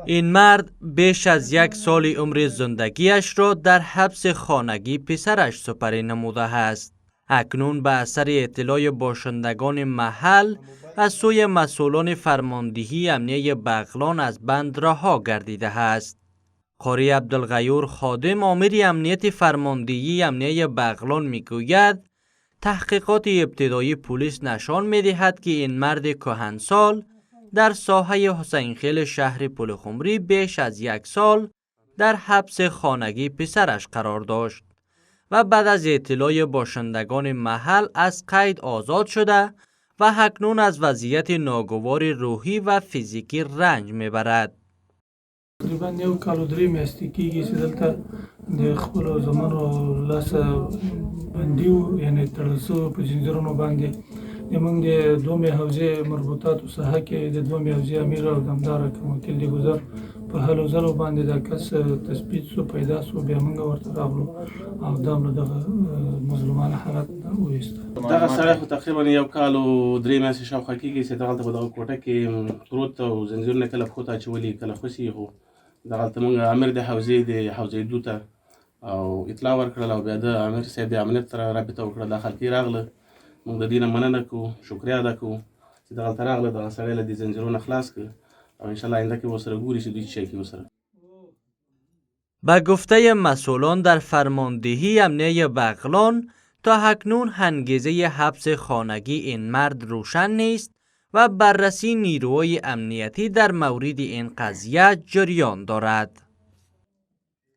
این مرد بیش از 1 سال عمر زندگیش را در حبس خانگی پسرش سپری نموده است. اکنون به اثر اطلاع باشندگان محل از سوی مسئولان فرماندهی امنیه بغلان از بند رها گردیده است. قاری عبدالغیور خادم آمر امنیت فرماندهی امنیه بغلان میگوید تحقیقات ابتدایی پلیس نشان میدهد که این مرد کهنسال در ساحه حسین خیل شهر پلخمری بیش از 1 سال در حبس خانگی پسرش قرار داشت و بعد از اطلاع باشندگان محل از قید آزاد شده و اکنون از وضعیت ناگوار روحی و فیزیکی رنج میبرد. تقریبا 1 کال و 3 میاشتې کېږي چې دلته د خپلو زامنو لاسه بندي وو، یعنې تړل شوي په زنځیرونو باندې. زموږ د 2 حوزې مربوطاتو ساحه کې د 2 حوزې امیر او دمداره کوم وکیل د ګذر په هلو ځلو باندې دا کس تثبیت شو، پیدا شو، بیا موږ ورته راغلو او دا له دغه مظلومانه حالت وویسته. دغه سړی خو تقریبا 1 کال او 3 میاشتې شاوخوا کېږي چې دغلته په دغه کوټه کې پروت او زنځیرونه کله پښو ته اچولي کله خوسي خو دغلته موږ امیر د حوزې 2 ته او اطلاع ورکړل او بیا د امیر صاحب د امنیت سره رابطه وکړه. دا خلک راغله، موږ د دې نه مننه کوو، شکریه ادا کوو چې دغلته راغله، دغه سړی له دې زنځیرونه خلاص کړه او انشاءالله آینده کې ورسره ګوري چې دوی څه شی کوي ورسره. به گفته مسئولان در فرماندهی امنیه بغلان تا اکنون انگیزه حبس خانگی این مرد روشن نیست و بررسی نیروهای امنیتی در مورد این قضیه جریان دارد.